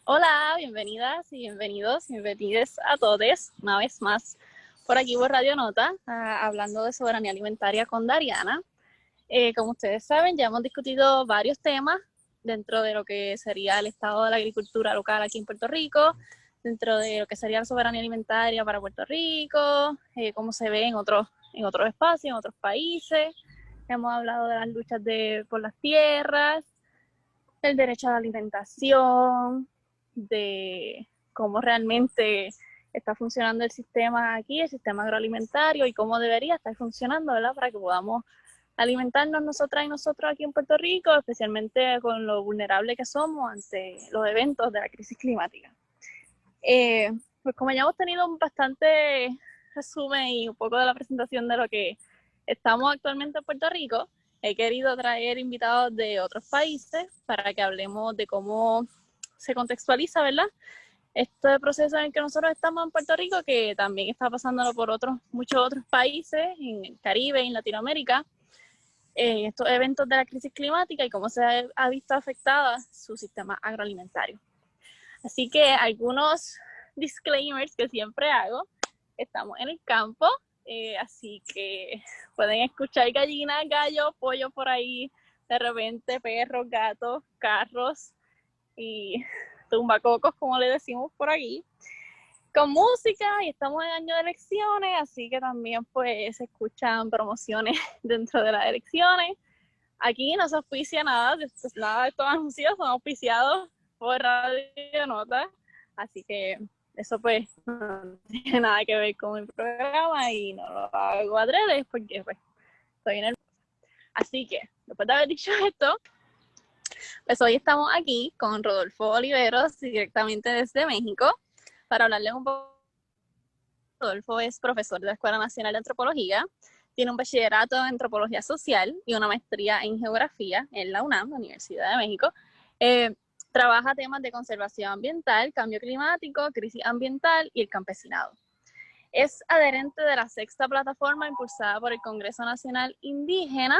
Hola, bienvenidas y bienvenidos a todos una vez más por aquí por Radio Nota, hablando de soberanía alimentaria con Dariana. Como ustedes saben, ya hemos discutido varios temas dentro de lo que sería el estado de la agricultura local aquí en Puerto Rico, dentro de lo que sería la soberanía alimentaria para Puerto Rico, cómo se ve en otros espacios, en otros países. Hemos hablado de las luchas por las tierras, el derecho a la alimentación, de cómo realmente está funcionando el sistema aquí, el sistema agroalimentario y cómo debería estar funcionando, ¿verdad? Para que podamos alimentarnos nosotras y nosotros aquí en Puerto Rico, especialmente con lo vulnerable que somos ante los eventos de la crisis climática. Pues como ya hemos tenido un bastante resumen y un poco de la presentación de lo que estamos actualmente en Puerto Rico, he querido traer invitados de otros países para que hablemos de cómo se contextualiza, ¿verdad? Este proceso en el que nosotros estamos en Puerto Rico, que también está pasándolo por muchos otros países en el Caribe y en Latinoamérica, estos eventos de la crisis climática y cómo se ha visto afectada su sistema agroalimentario. Así que algunos disclaimers que siempre hago: estamos en el campo, así que pueden escuchar gallinas, gallos, pollo por ahí, de repente perros, gatos, carros y tumbacocos, como le decimos por aquí, con música, y estamos en año de elecciones, así que también pues se escuchan promociones dentro de las elecciones. Aquí no se auspicia nada de estos anuncios, son auspiciados por Radio Nota, así que eso pues no tiene nada que ver con el programa y no lo hago adrede porque pues estoy en el... Así que, después de haber dicho esto, pues hoy estamos aquí con Rodolfo Oliveros, directamente desde México, para hablarles un poco. Rodolfo es profesor de la Escuela Nacional de Antropología, tiene un bachillerato en Antropología Social y una maestría en Geografía en la UNAM, la Universidad de México. Trabaja temas de conservación ambiental, cambio climático, crisis ambiental y el campesinado. Es adherente de la sexta plataforma impulsada por el Congreso Nacional Indígena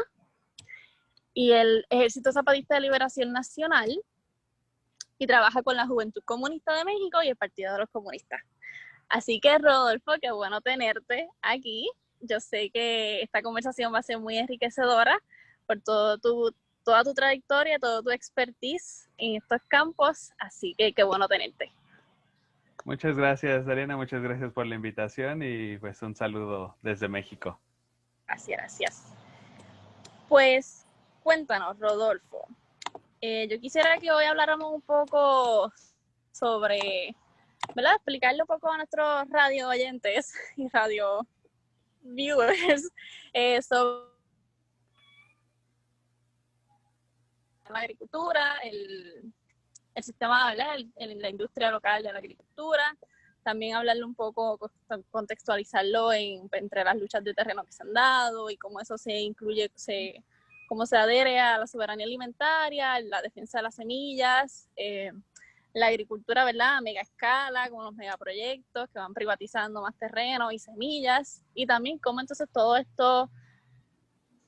y el Ejército Zapatista de Liberación Nacional, y trabaja con la Juventud Comunista de México y el Partido de los Comunistas. Así que, Rodolfo, qué bueno tenerte aquí. Yo sé que esta conversación va a ser muy enriquecedora por toda tu trayectoria, todo tu expertise en estos campos, así que qué bueno tenerte. Muchas gracias, Ariana, muchas gracias por la invitación y pues un saludo desde México. Gracias, gracias. Pues cuéntanos, Rodolfo. Yo quisiera que hoy habláramos un poco sobre, ¿verdad? Explicarle un poco a nuestros radio oyentes y radio viewers sobre la agricultura, el sistema, ¿verdad? La industria local de la agricultura. También hablarle un poco, contextualizarlo entre las luchas de terreno que se han dado y cómo eso se incluye, cómo se adhiere a la soberanía alimentaria, la defensa de las semillas, la agricultura, ¿verdad?, a mega escala, con los megaproyectos que van privatizando más terreno y semillas, y también cómo entonces todo esto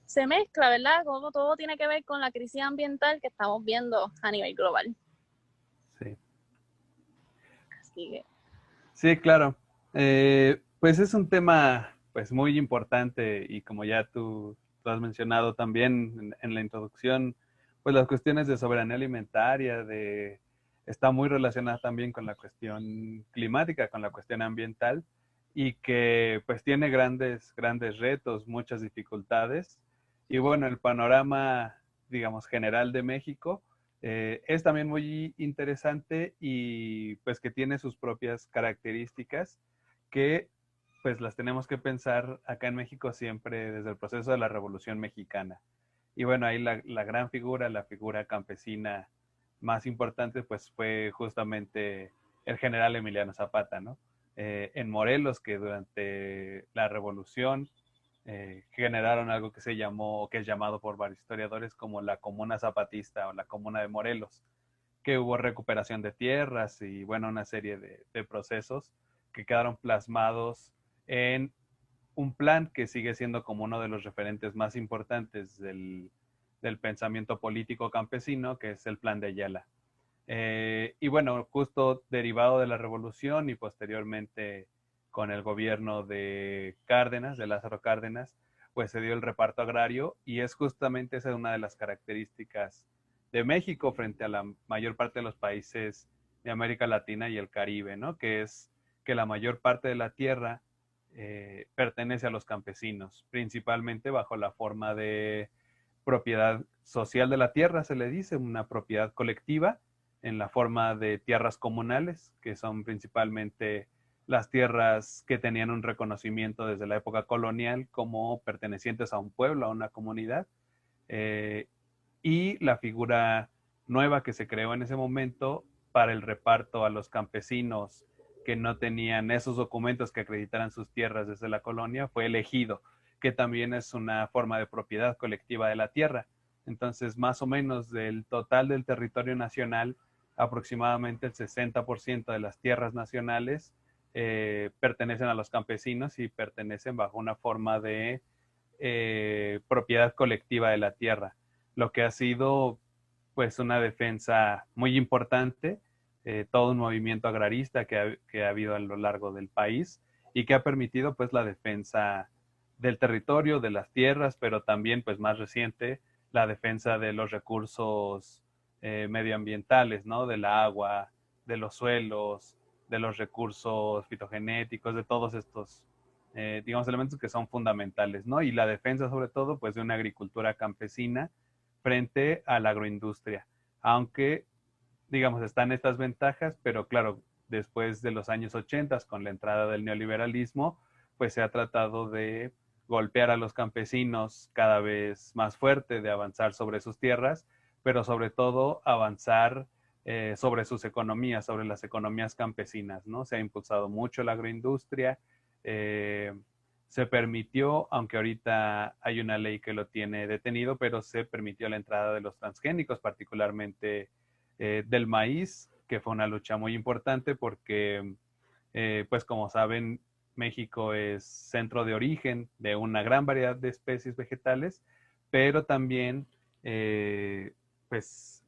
se mezcla, ¿verdad?, cómo todo tiene que ver con la crisis ambiental que estamos viendo a nivel global. Sí, Así que... sí, claro. Pues es un tema pues muy importante y como ya tú has mencionado también en la introducción, pues las cuestiones de soberanía alimentaria, está muy relacionada también con la cuestión climática, con la cuestión ambiental y que pues tiene grandes retos, muchas dificultades. Y bueno, el panorama, digamos, general de México es también muy interesante y pues que tiene sus propias características que pues las tenemos que pensar acá en México siempre desde el proceso de la Revolución Mexicana. Y bueno, ahí la gran figura, la figura campesina más importante, pues fue justamente el general Emiliano Zapata, ¿no? En Morelos, que durante la Revolución generaron algo que se llamó, que es llamado por varios historiadores como la Comuna Zapatista o la Comuna de Morelos, que hubo recuperación de tierras y bueno, una serie de procesos que quedaron plasmados en un plan que sigue siendo como uno de los referentes más importantes del pensamiento político campesino, que es el Plan de Ayala. Y bueno, justo derivado de la revolución y posteriormente con el gobierno de Cárdenas, de Lázaro Cárdenas, pues se dio el reparto agrario y es justamente esa una de las características de México frente a la mayor parte de los países de América Latina y el Caribe, ¿no? Que es que la mayor parte de la tierra pertenece a los campesinos, principalmente bajo la forma de propiedad social de la tierra, se le dice, una propiedad colectiva en la forma de tierras comunales, que son principalmente las tierras que tenían un reconocimiento desde la época colonial como pertenecientes a un pueblo, a una comunidad, eh, y la figura nueva que se creó en ese momento para el reparto a los campesinos que no tenían esos documentos que acreditaran sus tierras desde la colonia fue el ejido, que también es una forma de propiedad colectiva de la tierra. Entonces, más o menos del total del territorio nacional, aproximadamente el 60% de las tierras nacionales pertenecen a los campesinos y pertenecen bajo una forma de propiedad colectiva de la tierra, lo que ha sido pues una defensa muy importante, todo un movimiento agrarista que ha habido a lo largo del país y que ha permitido pues la defensa del territorio, de las tierras, pero también pues más reciente la defensa de los recursos medioambientales, ¿no? Del agua, de los suelos, de los recursos fitogenéticos, de todos estos digamos, elementos que son fundamentales, ¿no? Y la defensa, sobre todo, pues, de una agricultura campesina frente a la agroindustria. Aunque, digamos, están estas ventajas, pero claro, después de los años 80, con la entrada del neoliberalismo, pues se ha tratado de golpear a los campesinos cada vez más fuerte, de avanzar sobre sus tierras, pero sobre todo avanzar sobre sus economías, sobre las economías campesinas, ¿no? Se ha impulsado mucho la agroindustria, eh, se permitió, aunque ahorita hay una ley que lo tiene detenido, pero se permitió la entrada de los transgénicos, particularmente del maíz, que fue una lucha muy importante porque, pues como saben, México es centro de origen de una gran variedad de especies vegetales, pero también, pues,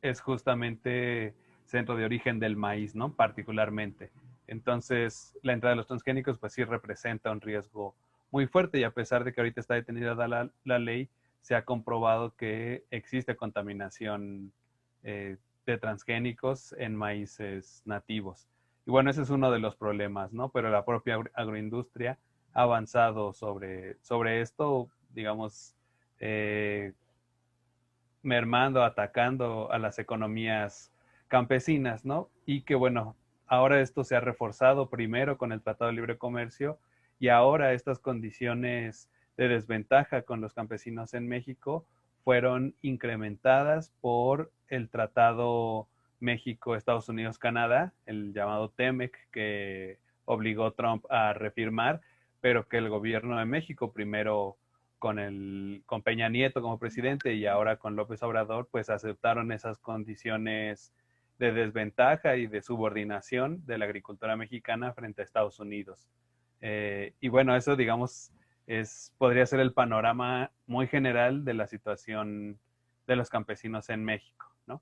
es justamente centro de origen del maíz, ¿no? Particularmente. Entonces, la entrada de los transgénicos, pues sí representa un riesgo muy fuerte y a pesar de que ahorita está detenida la ley, se ha comprobado que existe contaminación de transgénicos en maíces nativos. Y bueno, ese es uno de los problemas, ¿no? Pero la propia agroindustria ha avanzado sobre esto, digamos, eh, mermando, atacando a las economías campesinas, ¿no? Y que bueno, ahora esto se ha reforzado primero con el Tratado de Libre Comercio y ahora estas condiciones de desventaja con los campesinos en México fueron incrementadas por el Tratado México-Estados Unidos-Canadá, el llamado TEMEC, que obligó Trump a refirmar, pero que el gobierno de México primero con Peña Nieto como presidente y ahora con López Obrador, pues aceptaron esas condiciones de desventaja y de subordinación de la agricultura mexicana frente a Estados Unidos. Y bueno, eso digamos podría ser el panorama muy general de la situación de los campesinos en México, ¿no?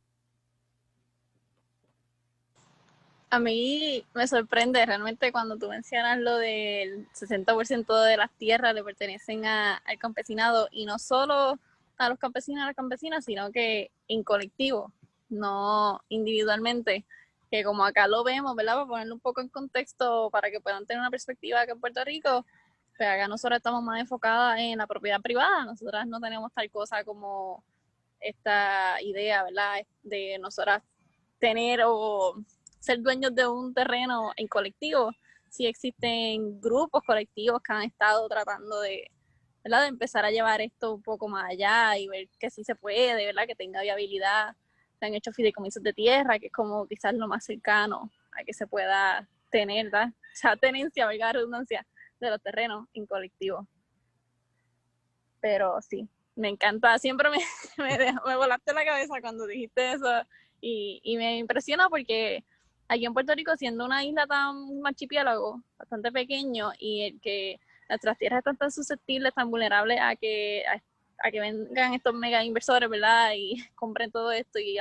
A mí me sorprende realmente cuando tú mencionas lo del 60% de las tierras le pertenecen al campesinado y no solo a los campesinos y a las campesinas, sino que en colectivo, no individualmente, que como acá lo vemos, ¿verdad? Para ponerlo un poco en contexto, para que puedan tener una perspectiva acá en Puerto Rico, pues acá nosotros estamos más enfocadas en la propiedad privada, nosotras no tenemos tal cosa como esta idea, ¿verdad? De nosotras tener o ser dueños de un terreno en colectivo. Sí existen grupos colectivos que han estado tratando de, ¿verdad? De empezar a llevar esto un poco más allá y ver que sí se puede, ¿verdad? Que tenga viabilidad. Se han hecho fideicomisos de tierra, que es como quizás lo más cercano a que se pueda tener, ¿verdad? O sea, tenencia, valga la redundancia, de los terrenos en colectivo. Pero sí, me encanta, siempre me volaste la cabeza cuando dijiste eso y me impresiona porque aquí en Puerto Rico, siendo una isla tan archipiélago, bastante pequeño y el que nuestras tierras están tan susceptibles, tan vulnerables a que vengan estos mega inversores, ¿verdad? Y compren todo esto y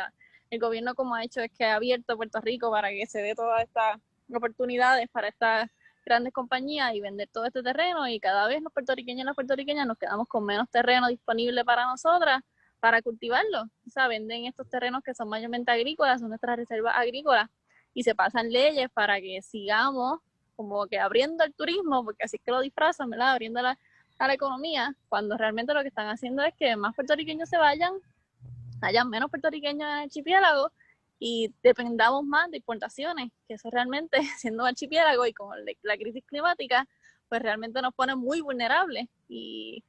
el gobierno como ha hecho es que ha abierto Puerto Rico para que se dé todas estas oportunidades para estas grandes compañías y vender todo este terreno, y cada vez los puertorriqueños y las puertorriqueñas nos quedamos con menos terreno disponible para nosotras para cultivarlo. O sea, venden estos terrenos que son mayormente agrícolas, son nuestras reservas agrícolas, y se pasan leyes para que sigamos como que abriendo el turismo, porque así es que lo disfrazan, ¿verdad? Abriendo a la economía, cuando realmente lo que están haciendo es que más puertorriqueños se vayan, haya menos puertorriqueños en el archipiélago y dependamos más de importaciones, que eso realmente, siendo un archipiélago y con la crisis climática, pues realmente nos pone muy vulnerables, y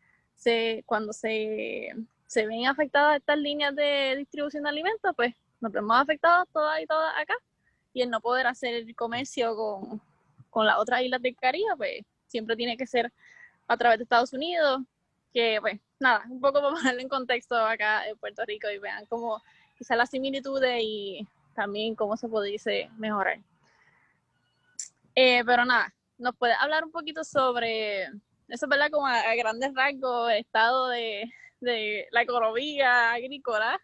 cuando se ven afectadas estas líneas de distribución de alimentos, pues nos vemos afectados todas y todas acá, y el no poder hacer el comercio con las otras islas del Caribe, pues siempre tiene que ser a través de Estados Unidos, que pues nada, un poco para ponerlo en contexto acá en Puerto Rico y vean cómo quizás las similitudes y también cómo se pudiese mejorar. Pero nada, nos puedes hablar un poquito sobre eso, ¿verdad? Como a grandes rasgos, el estado de la economía agrícola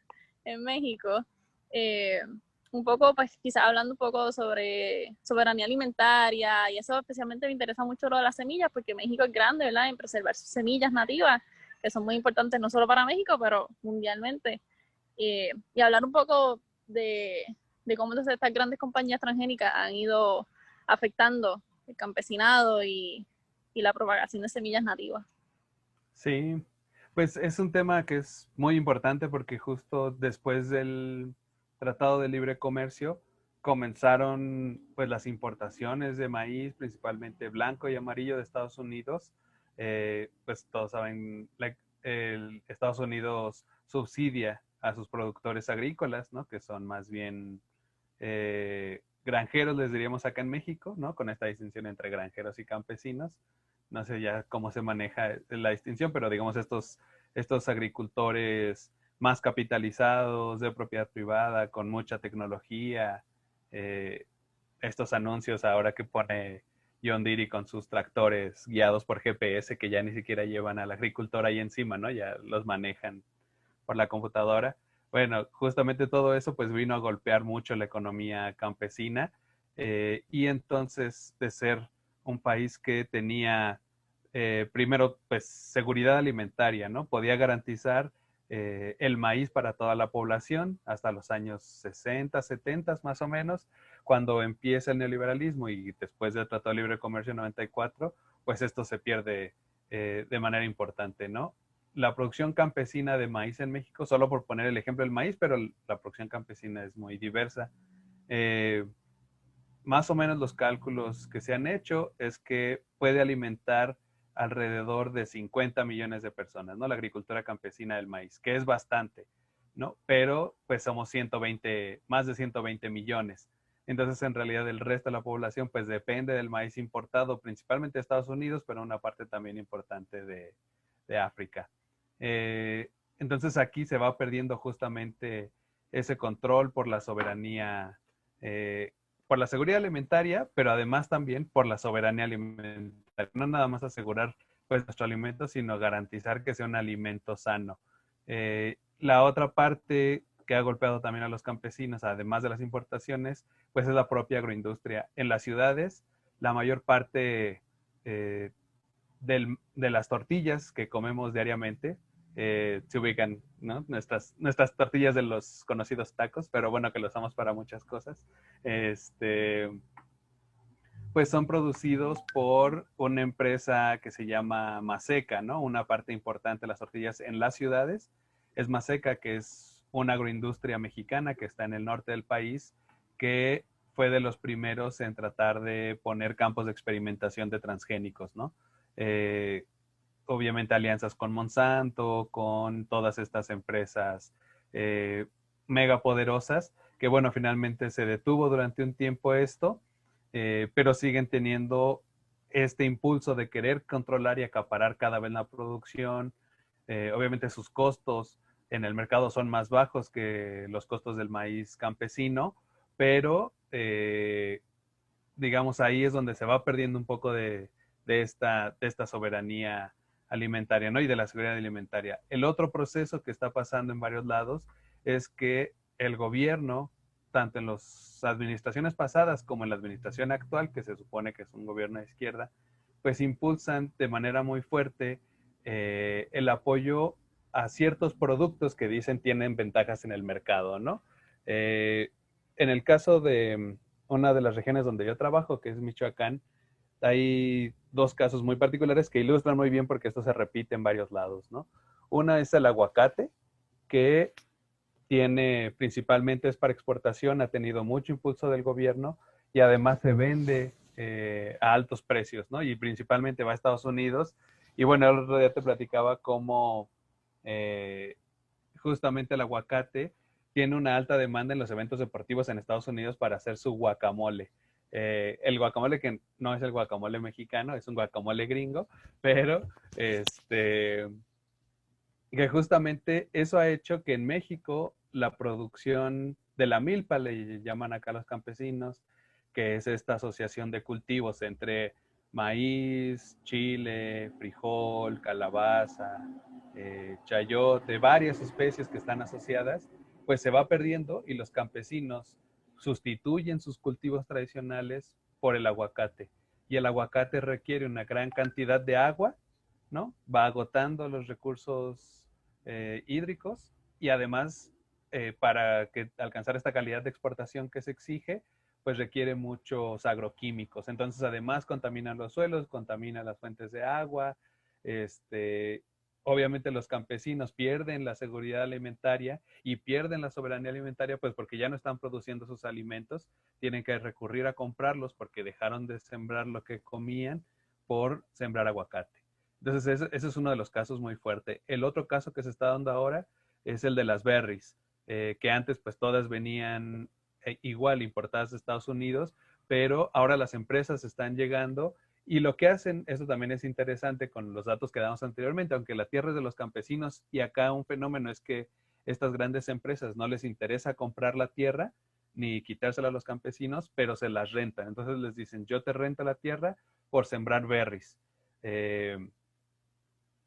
en México. Un poco, pues quizás hablando un poco sobre soberanía alimentaria, y eso especialmente me interesa mucho lo de las semillas, porque México es grande, ¿verdad? En preservar sus semillas nativas, que son muy importantes no solo para México, pero mundialmente. Y hablar un poco de cómo entonces estas grandes compañías transgénicas han ido afectando el campesinado y la propagación de semillas nativas. Sí, pues es un tema que es muy importante porque justo después del Tratado de Libre Comercio comenzaron pues las importaciones de maíz, principalmente blanco y amarillo de Estados Unidos. Pues todos saben, Estados Unidos subsidia a sus productores agrícolas, ¿no? Que son más bien granjeros, les diríamos acá en México, ¿no? Con esta distinción entre granjeros y campesinos. No sé ya cómo se maneja la distinción, pero digamos estos agricultores más capitalizados, de propiedad privada, con mucha tecnología, eh, estos anuncios ahora que pone John Deere con sus tractores guiados por GPS que ya ni siquiera llevan al agricultor ahí encima, ¿no? Ya los manejan por la computadora. Bueno, justamente todo eso pues vino a golpear mucho la economía campesina, y entonces de ser un país que tenía primero pues seguridad alimentaria, ¿no? Podía garantizar el maíz para toda la población hasta los años 60, 70 más o menos, cuando empieza el neoliberalismo y después del Tratado de Libre Comercio 94, pues esto se pierde de manera importante, ¿no? La producción campesina de maíz en México, solo por poner el ejemplo del maíz, pero la producción campesina es muy diversa. Eh, Más o menos los cálculos que se han hecho es que puede alimentar alrededor de 50 millones de personas, ¿no? La agricultura campesina del maíz, que es bastante, ¿no? Pero pues somos 120, más de 120 millones. Entonces, en realidad, el resto de la población pues depende del maíz importado, principalmente de Estados Unidos, pero una parte también importante de África. Entonces, aquí se va perdiendo justamente ese control por la soberanía, por la seguridad alimentaria, pero además también por la soberanía alimentaria. No nada más asegurar pues nuestro alimento, sino garantizar que sea un alimento sano. La otra parte que ha golpeado también a los campesinos, además de las importaciones, pues es la propia agroindustria. En las ciudades, la mayor parte de las tortillas que comemos diariamente se ubican, ¿no? Nuestras tortillas de los conocidos tacos, pero bueno, que los usamos para muchas cosas. Pues son producidos por una empresa que se llama Maseca, ¿no? Una parte importante de las tortillas en las ciudades es Maseca, que es una agroindustria mexicana que está en el norte del país, que fue de los primeros en tratar de poner campos de experimentación de transgénicos, ¿no? Obviamente alianzas con Monsanto, con todas estas empresas mega poderosas, que bueno, finalmente se detuvo durante un tiempo esto, pero siguen teniendo este impulso de querer controlar y acaparar cada vez la producción. Obviamente sus costos en el mercado son más bajos que los costos del maíz campesino, pero digamos ahí es donde se va perdiendo un poco de esta soberanía alimentaria, ¿no? Y de la seguridad alimentaria. El otro proceso que está pasando en varios lados es que el gobierno, tanto en las administraciones pasadas como en la administración actual, que se supone que es un gobierno de izquierda, pues impulsan de manera muy fuerte el apoyo a ciertos productos que dicen tienen ventajas en el mercado, ¿no? En el caso de una de las regiones donde yo trabajo, que es Michoacán, hay dos casos muy particulares que ilustran muy bien porque esto se repite en varios lados, ¿no? Una es el aguacate, que tiene principalmente es para exportación, ha tenido mucho impulso del gobierno y además se vende a altos precios, ¿no? Y principalmente va a Estados Unidos. Y bueno, el otro día te platicaba cómo eh, justamente el aguacate tiene una alta demanda en los eventos deportivos en Estados Unidos para hacer su guacamole. El guacamole que no es el guacamole mexicano, es un guacamole gringo, pero que justamente eso ha hecho que en México la producción de la milpa, le llaman acá los campesinos, que es esta asociación de cultivos entre maíz, chile, frijol, calabaza, chayote, varias especies que están asociadas, pues se va perdiendo y los campesinos sustituyen sus cultivos tradicionales por el aguacate. Y el aguacate requiere una gran cantidad de agua, ¿no? Va agotando los recursos hídricos y además para que alcanzar esta calidad de exportación que se exige, pues requiere muchos agroquímicos. Entonces, además, contaminan los suelos, contaminan las fuentes de agua. Obviamente los campesinos pierden la seguridad alimentaria y pierden la soberanía alimentaria, pues porque ya no están produciendo sus alimentos, tienen que recurrir a comprarlos porque dejaron de sembrar lo que comían por sembrar aguacate. Entonces, ese es uno de los casos muy fuerte. El otro caso que se está dando ahora es el de las berries, que antes pues todas venían igual importadas de Estados Unidos, pero ahora las empresas están llegando y lo que hacen, eso también es interesante con los datos que damos anteriormente, aunque la tierra es de los campesinos y acá un fenómeno es que estas grandes empresas no les interesa comprar la tierra ni quitársela a los campesinos, pero se las rentan. Entonces les dicen, yo te rento la tierra por sembrar berries.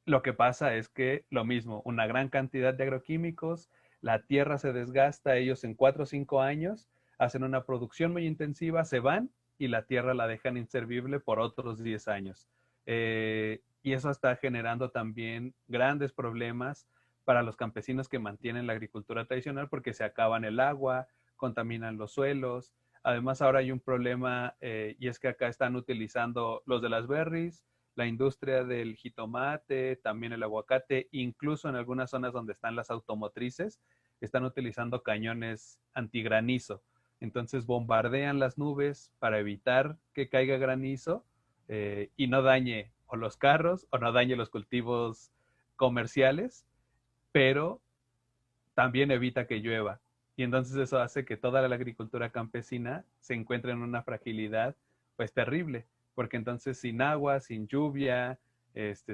Lo que pasa es que lo mismo, una gran cantidad de agroquímicos, la tierra se desgasta, ellos en 4 o 5 años hacen una producción muy intensiva, se van y la tierra la dejan inservible por otros 10 años. Y eso está generando también grandes problemas para los campesinos que mantienen la agricultura tradicional porque se acaban el agua, contaminan los suelos. Además, ahora hay un problema y es que acá están utilizando los de las berries, la industria del jitomate, también el aguacate, incluso en algunas zonas donde están las automotrices, están utilizando cañones antigranizo. Entonces bombardean las nubes para evitar que caiga granizo y no dañe o los carros o no dañe los cultivos comerciales, pero también evita que llueva. Y entonces eso hace que toda la agricultura campesina se encuentre en una fragilidad pues terrible, porque entonces sin agua, sin lluvia,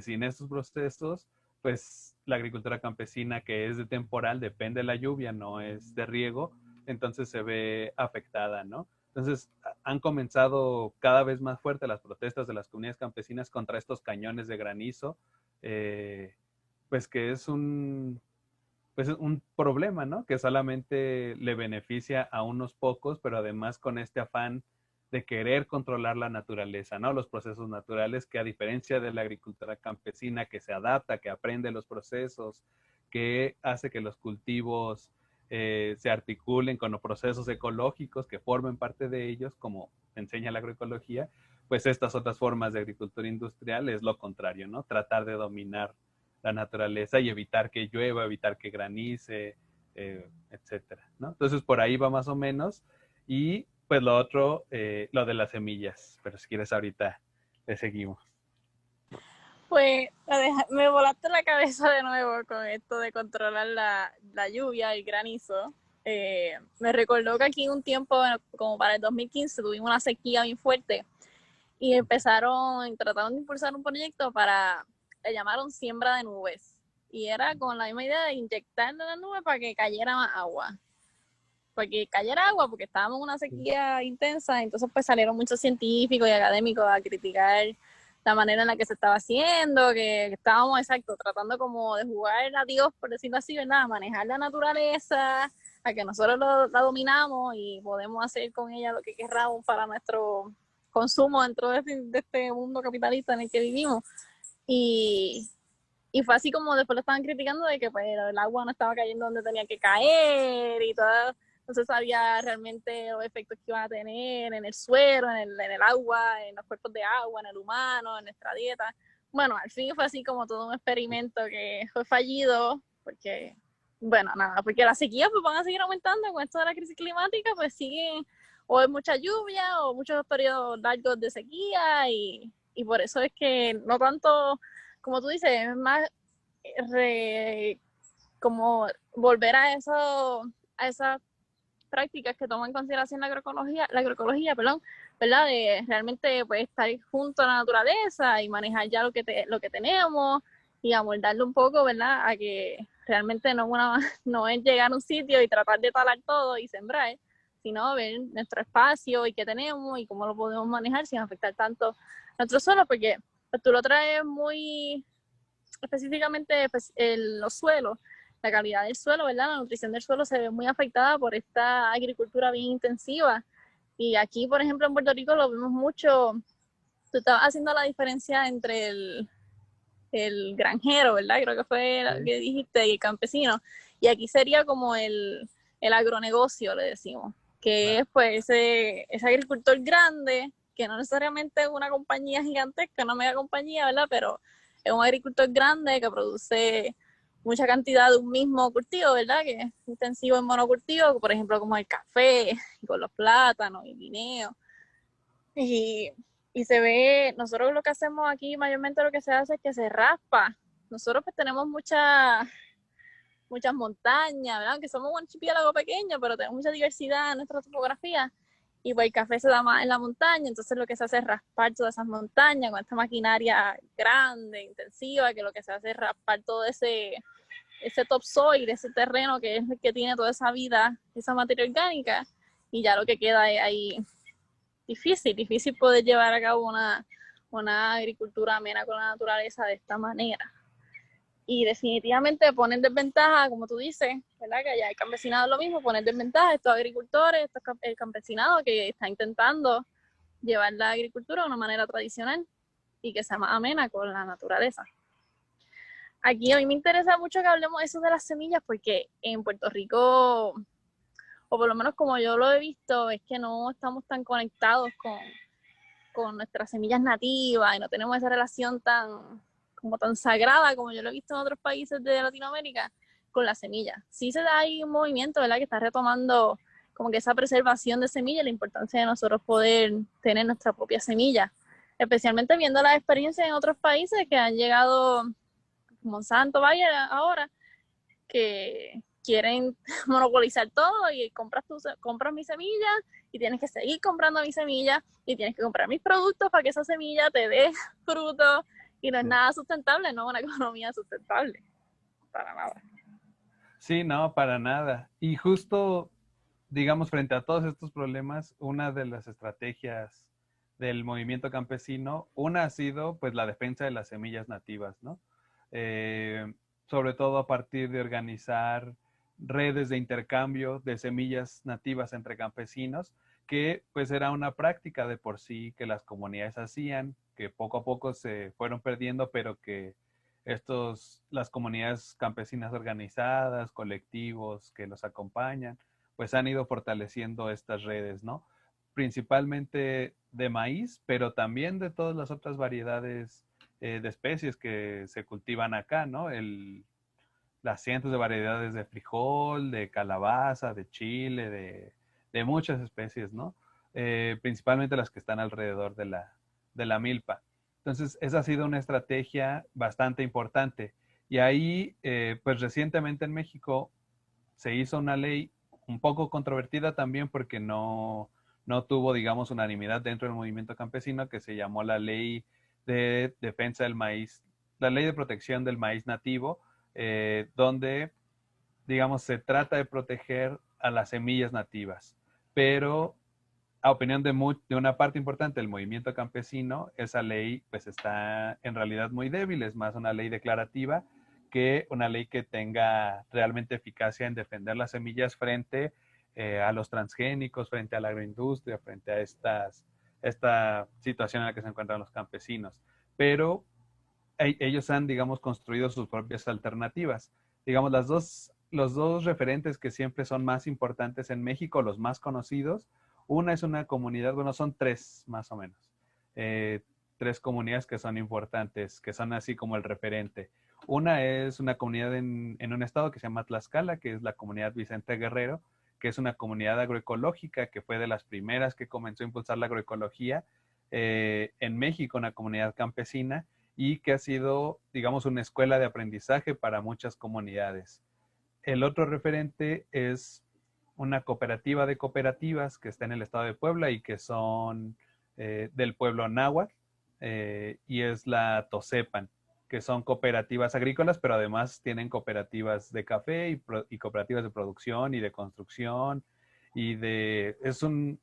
sin estos procesos, pues la agricultura campesina que es de temporal, depende de la lluvia, no es de riego, entonces se ve afectada, ¿no? Entonces han comenzado cada vez más fuertes las protestas de las comunidades campesinas contra estos cañones de granizo, pues que es pues un problema, ¿no? Que solamente le beneficia a unos pocos, pero además con este afán de querer controlar la naturaleza, ¿no? Los procesos naturales, que a diferencia de la agricultura campesina que se adapta, que aprende los procesos, que hace que los cultivos se articulen con los procesos ecológicos que formen parte de ellos, como enseña la agroecología, pues estas otras formas de agricultura industrial es lo contrario, ¿no? Tratar de dominar la naturaleza y evitar que llueva, evitar que granice, etcétera, ¿no? Entonces por ahí va más o menos. Y pues lo otro, lo de las semillas, pero si quieres ahorita le seguimos. Pues me volaste la cabeza de nuevo con esto de controlar la lluvia, el granizo. Me recordó que aquí un tiempo, como para el 2015, tuvimos una sequía muy fuerte y trataron de impulsar un proyecto le llamaron siembra de nubes. Y era con la misma idea de inyectarle la nube para que cayera más agua. Porque cayera agua, porque estábamos en una sequía intensa, entonces pues salieron muchos científicos y académicos a criticar la manera en la que se estaba haciendo, que estábamos, exacto, tratando como de jugar a Dios, por decirlo así, ¿verdad? Manejar la naturaleza, a que nosotros la dominamos y podemos hacer con ella lo que queramos para nuestro consumo dentro de este mundo capitalista en el que vivimos. Y fue así como después lo estaban criticando de que pues, el agua no estaba cayendo donde tenía que caer y todo. No se sabía realmente los efectos que iban a tener en el suelo, en el agua, en los cuerpos de agua, en el humano, en nuestra dieta. Bueno, al fin fue así como todo un experimento que fue fallido porque, bueno, nada, porque las sequías pues, van a seguir aumentando con esto de la crisis climática, pues siguen o hay mucha lluvia o muchos periodos largos de sequía y por eso es que no tanto, como tú dices, es más como volver a eso, a esas prácticas que toman en consideración la agroecología, perdón, ¿verdad? De realmente pues estar junto a la naturaleza y manejar ya lo que tenemos y amoldarlo un poco, ¿verdad? A que realmente no es llegar a un sitio y tratar de talar todo y sembrar, sino ver nuestro espacio y qué tenemos y cómo lo podemos manejar sin afectar tanto nuestro suelo, porque pues, tú lo traes muy específicamente pues, los suelos, la calidad del suelo, ¿verdad? La nutrición del suelo se ve muy afectada por esta agricultura bien intensiva. Y aquí, por ejemplo, en Puerto Rico lo vemos mucho. Tú estabas haciendo la diferencia entre el granjero, ¿verdad? Creo que fue lo que dijiste, y el campesino. Y aquí sería como el agronegocio, le decimos, que es pues ese agricultor grande, que no necesariamente es una compañía gigantesca, una mega compañía, ¿verdad? Pero es un agricultor grande que produce mucha cantidad de un mismo cultivo, ¿verdad? Que es intensivo en monocultivo, por ejemplo, como el café, con los plátanos y guineo. Y, y se ve, nosotros lo que hacemos aquí, mayormente lo que se hace es que se raspa. Nosotros pues tenemos muchas montañas, ¿verdad? Que somos un archipiélago pequeño, pero tenemos mucha diversidad en nuestra topografía. Y pues el café se da más en la montaña, entonces lo que se hace es raspar todas esas montañas con esta maquinaria grande, intensiva, que lo que se hace es raspar todo ese topsoil, ese terreno que es el que tiene toda esa vida, esa materia orgánica, y ya lo que queda es ahí difícil poder llevar a cabo una agricultura amena con la naturaleza de esta manera. Y definitivamente pone en desventaja, como tú dices, ¿verdad? Que allá el campesinado es lo mismo, pone en desventaja a estos agricultores, el campesinado que está intentando llevar la agricultura de una manera tradicional y que sea más amena con la naturaleza. Aquí a mí me interesa mucho que hablemos eso de las semillas porque en Puerto Rico, o por lo menos como yo lo he visto, es que no estamos tan conectados con nuestras semillas nativas y no tenemos esa relación tan sagrada como yo lo he visto en otros países de Latinoamérica con las semillas. Sí se da ahí un movimiento, ¿verdad? Que está retomando como que esa preservación de semillas, la importancia de nosotros poder tener nuestra propia semilla, especialmente viendo las experiencias en otros países que han llegado, Monsanto, Bayer ahora, que quieren monopolizar todo y compras mi semilla y tienes que seguir comprando mi semilla y tienes que comprar mis productos para que esa semilla te dé fruto y no es nada sustentable, no es una economía sustentable, para nada. Sí, no, para nada. Y justo, digamos, frente a todos estos problemas, una de las estrategias del movimiento campesino, una ha sido pues la defensa de las semillas nativas, ¿no? Sobre todo a partir de organizar redes de intercambio de semillas nativas entre campesinos, que pues era una práctica de por sí que las comunidades hacían, que poco a poco se fueron perdiendo, pero que las comunidades campesinas organizadas, colectivos que los acompañan, pues han ido fortaleciendo estas redes, ¿no? Principalmente de maíz, pero también de todas las otras variedades de especies que se cultivan acá, ¿no? Las cientos de variedades de frijol, de calabaza, de chile, de muchas especies, ¿no? Principalmente las que están alrededor de la milpa. Entonces, esa ha sido una estrategia bastante importante. Y ahí, pues recientemente en México se hizo una ley un poco controvertida también porque no tuvo, digamos, unanimidad dentro del movimiento campesino, que se llamó la Ley de Defensa del Maíz, la Ley de Protección del Maíz Nativo, donde, digamos, se trata de proteger a las semillas nativas, pero a opinión de una parte importante del movimiento campesino, esa ley pues está en realidad muy débil, es más una ley declarativa que una ley que tenga realmente eficacia en defender las semillas frente a los transgénicos, frente a la agroindustria, frente a esta situación en la que se encuentran los campesinos. Pero ellos han, digamos, construido sus propias alternativas. Digamos, los dos referentes que siempre son más importantes en México, los más conocidos, una es una comunidad, bueno, son tres más o menos, eh, tres comunidades que son importantes, que son así como el referente. Una es una comunidad en un estado que se llama Tlaxcala, que es la comunidad Vicente Guerrero, que es una comunidad agroecológica que fue de las primeras que comenzó a impulsar la agroecología en México, una comunidad campesina, y que ha sido, digamos, una escuela de aprendizaje para muchas comunidades. El otro referente es una cooperativa de cooperativas que está en el estado de Puebla y que son del pueblo náhuatl, y es la Tosepan, que son cooperativas agrícolas, pero además tienen cooperativas de café y cooperativas de producción y de construcción, son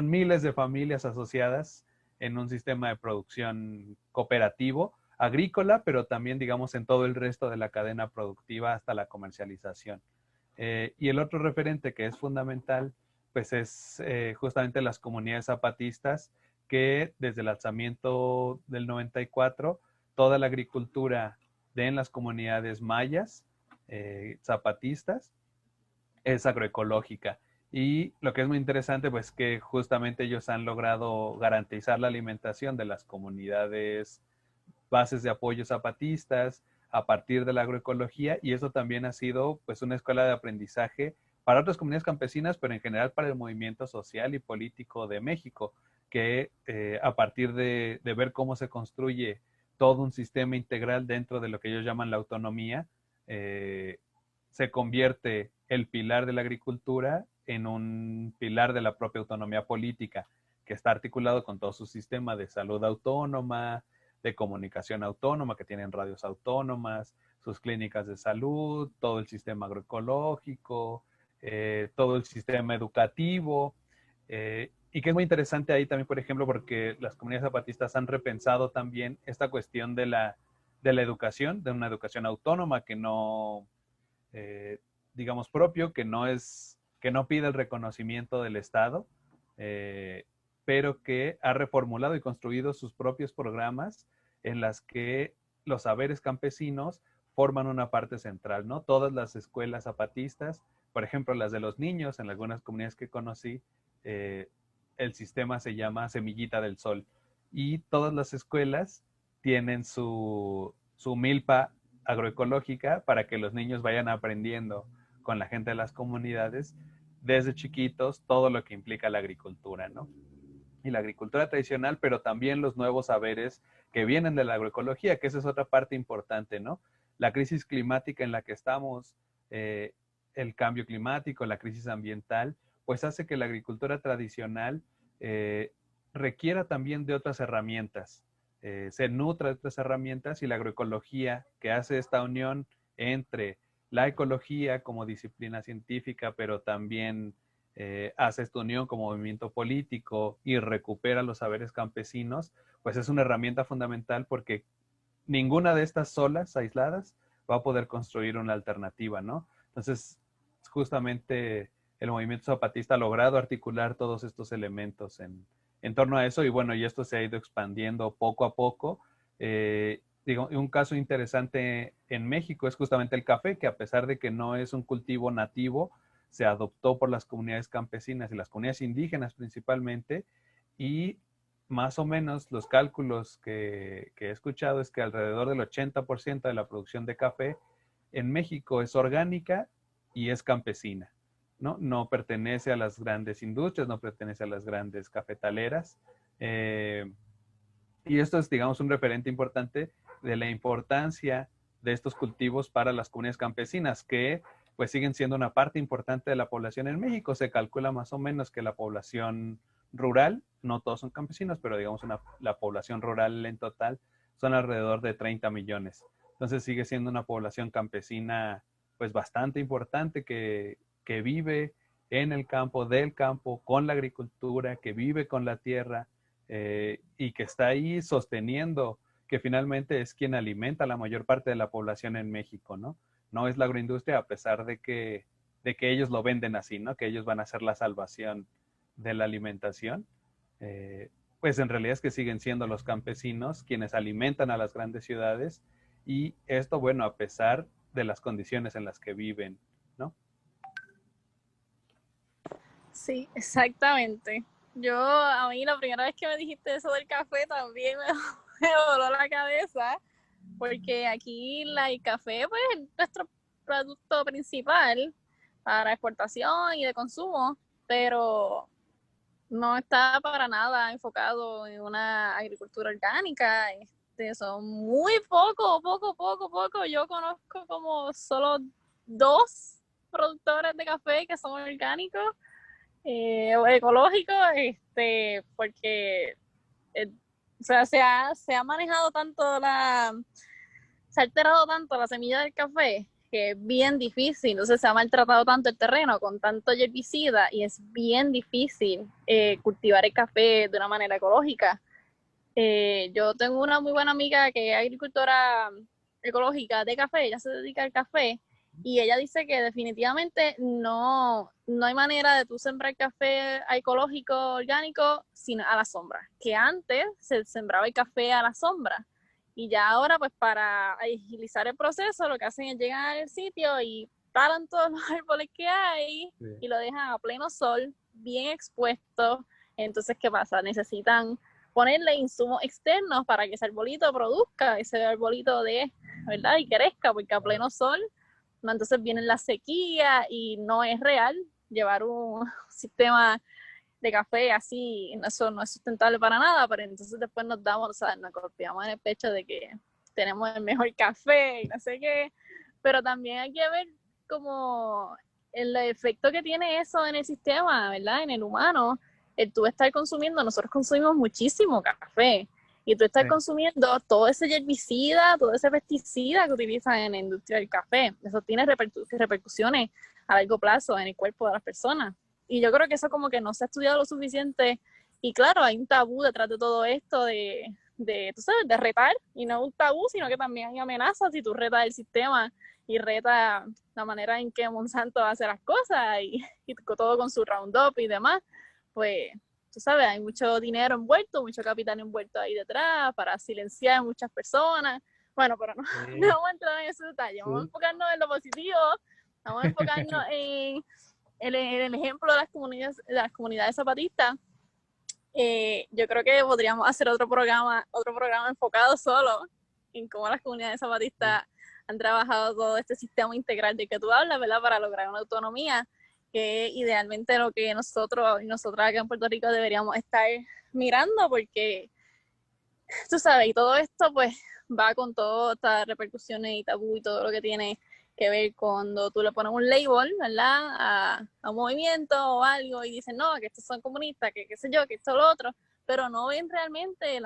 miles de familias asociadas en un sistema de producción cooperativo, agrícola, pero también, digamos, en todo el resto de la cadena productiva hasta la comercialización. Y el otro referente que es fundamental, pues es justamente las comunidades zapatistas, que desde el alzamiento del 94, toda la agricultura en las comunidades mayas, zapatistas, es agroecológica. Y lo que es muy interesante, pues que justamente ellos han logrado garantizar la alimentación de las comunidades bases de apoyo zapatistas a partir de la agroecología, y eso también ha sido pues una escuela de aprendizaje para otras comunidades campesinas, pero en general para el movimiento social y político de México, que a partir de ver cómo se construye todo un sistema integral dentro de lo que ellos llaman la autonomía, se convierte el pilar de la agricultura en un pilar de la propia autonomía política, que está articulado con todo su sistema de salud autónoma, de comunicación autónoma, que tienen radios autónomas, sus clínicas de salud, todo el sistema agroecológico, todo el sistema educativo, y que es muy interesante ahí también, por ejemplo, porque las comunidades zapatistas han repensado también esta cuestión de la educación, de una educación autónoma que no, digamos, propio, que no pide el reconocimiento del Estado, eh, pero que ha reformulado y construido sus propios programas en las que los saberes campesinos forman una parte central, ¿no? Todas las escuelas zapatistas, por ejemplo, las de los niños, en algunas comunidades que conocí, eh, el sistema se llama Semillita del Sol, y todas las escuelas tienen su milpa agroecológica para que los niños vayan aprendiendo con la gente de las comunidades desde chiquitos todo lo que implica la agricultura, ¿no? Y la agricultura tradicional, pero también los nuevos saberes que vienen de la agroecología, que esa es otra parte importante, ¿no? La crisis climática en la que estamos, el cambio climático, la crisis ambiental, pues hace que la agricultura tradicional requiera también de otras herramientas, se nutra de otras herramientas, y la agroecología, que hace esta unión entre la ecología como disciplina científica, pero también hace esta unión como movimiento político y recupera los saberes campesinos, pues es una herramienta fundamental, porque ninguna de estas solas, aisladas, va a poder construir una alternativa, ¿no? Entonces, justamente el movimiento zapatista ha logrado articular todos estos elementos en torno a eso, y bueno, y esto se ha ido expandiendo poco a poco. Digo, un caso interesante en México es justamente el café, que a pesar de que no es un cultivo nativo, se adoptó por las comunidades campesinas y las comunidades indígenas principalmente, y más o menos los cálculos que he escuchado es que alrededor del 80% de la producción de café en México es orgánica y es campesina, ¿no? No pertenece a las grandes industrias, no pertenece a las grandes cafetaleras. Y esto es, digamos, un referente importante de la importancia de estos cultivos para las comunidades campesinas, que pues siguen siendo una parte importante de la población en México. Se calcula más o menos que la población rural, no todos son campesinos, pero digamos la población rural en total son alrededor de 30 millones. Entonces sigue siendo una población campesina pues bastante importante que vive en el campo, del campo, con la agricultura, que vive con la tierra y que está ahí sosteniendo, que finalmente es quien alimenta a la mayor parte de la población en México, ¿no? No es la agroindustria, a pesar de que ellos lo venden así, ¿no? Que ellos van a ser la salvación de la alimentación. Eh, pues en realidad es que siguen siendo los campesinos quienes alimentan a las grandes ciudades y esto, bueno, a pesar de las condiciones en las que viven, ¿no? Sí, exactamente. A mí la primera vez que me dijiste eso del café también me voló la cabeza, porque aquí el café pues, es nuestro producto principal para exportación y de consumo, pero no está para nada enfocado en una agricultura orgánica. Son muy poco. Yo conozco como solo 2 productores de café que son orgánicos o ecológicos, porque o sea, se ha manejado tanto se ha alterado tanto la semilla del café que es bien difícil. Entonces se ha maltratado tanto el terreno con tanto herbicida y es bien difícil cultivar el café de una manera ecológica. Yo tengo una muy buena amiga que es agricultora ecológica de café, ella se dedica al café y ella dice que definitivamente no hay manera de tú sembrar café ecológico, orgánico, sin a la sombra, que antes se sembraba el café a la sombra y ya ahora pues para agilizar el proceso lo que hacen es llegar al sitio y talan todos los árboles que hay Sí. y lo dejan a pleno sol, bien expuesto. Entonces, ¿qué pasa? Necesitan ponerle insumos externos para que ese arbolito produzca ese arbolito ¿verdad? Y crezca, porque a pleno sol, no, entonces viene la sequía y no es real llevar un sistema de café así, eso no es sustentable para nada, pero entonces después o sea, nos golpeamos en el pecho de que tenemos el mejor café y no sé qué, pero también hay que ver como el efecto que tiene eso en el sistema, ¿verdad? En el humano, el tú estar consumiendo, nosotros consumimos muchísimo café, y tú estás consumiendo todo ese herbicida, todo ese pesticida que utilizan en la industria del café, eso tiene repercusiones a largo plazo en el cuerpo de las personas. Y yo creo que eso como que no se ha estudiado lo suficiente. Y claro, hay un tabú detrás de todo esto tú sabes, de retar. Y no un tabú, sino que también hay amenazas si tú retas el sistema y retas la manera en que Monsanto hace las cosas y todo con su Roundup y demás. Pues, tú sabes, hay mucho dinero envuelto, mucho capital envuelto ahí detrás para silenciar a muchas personas. Bueno, pero no, no vamos a entrar en ese detalle. Vamos a enfocarnos en lo positivo. Vamos a enfocarnos en el ejemplo de las comunidades zapatistas. Yo creo que podríamos hacer otro programa enfocado solo en cómo las comunidades zapatistas han trabajado todo este sistema integral de que tú hablas, ¿verdad? Para lograr una autonomía, que es idealmente lo que nosotros y nosotras acá en Puerto Rico deberíamos estar mirando, porque tú sabes, y todo esto pues va con todas estas repercusiones y tabú y todo lo que tiene que ver cuando tú le pones un label, ¿verdad? A un movimiento o algo y dicen, no, que estos son comunistas, que qué sé yo, que esto lo otro, pero no ven realmente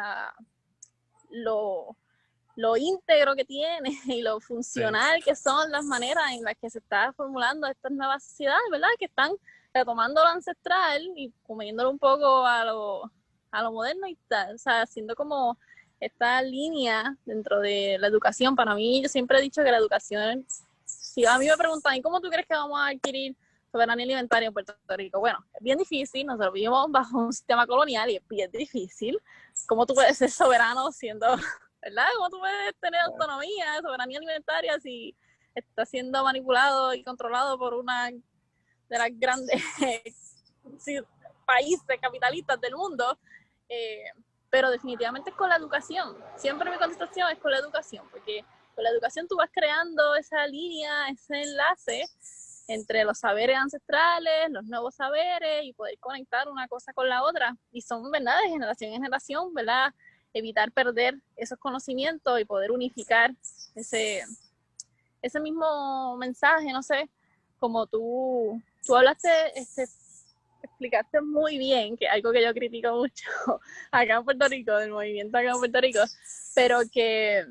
lo íntegro que tiene y lo funcional que son las maneras en las que se está formulando estas nuevas sociedades, ¿verdad? Que están retomando lo ancestral y comiéndolo un poco a lo moderno y tal, o sea, haciendo como esta línea dentro de la educación. Para mí, yo siempre he dicho que la educación, si a mí me preguntan, ¿y cómo tú crees que vamos a adquirir soberanía alimentaria en Puerto Rico? Bueno, es bien difícil, nosotros vivimos bajo un sistema colonial y es bien difícil. ¿Cómo tú puedes ser soberano siendo, ¿verdad? ¿Cómo tú puedes tener autonomía, soberanía alimentaria si está siendo manipulado y controlado por una de las grandes países capitalistas del mundo? Pero definitivamente es con la educación. Siempre mi contestación es con la educación, porque con la educación tú vas creando esa línea, ese enlace entre los saberes ancestrales, los nuevos saberes y poder conectar una cosa con la otra. Y son, ¿verdad?, de generación en generación, ¿verdad? Evitar perder esos conocimientos y poder unificar ese mismo mensaje, no sé, como tú hablaste, explicaste muy bien, que es algo que yo critico mucho acá en Puerto Rico, del movimiento acá en Puerto Rico, pero que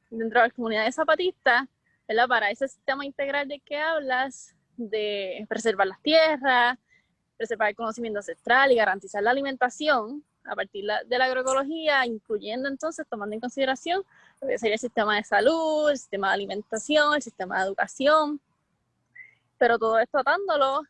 dentro de las comunidades zapatistas, ¿verdad? Para ese sistema integral de que hablas, de preservar las tierras, preservar el conocimiento ancestral y garantizar la alimentación a partir de la agroecología, incluyendo entonces, tomando en consideración lo que sería el sistema de salud, el sistema de alimentación, el sistema de educación, pero todo esto atándolo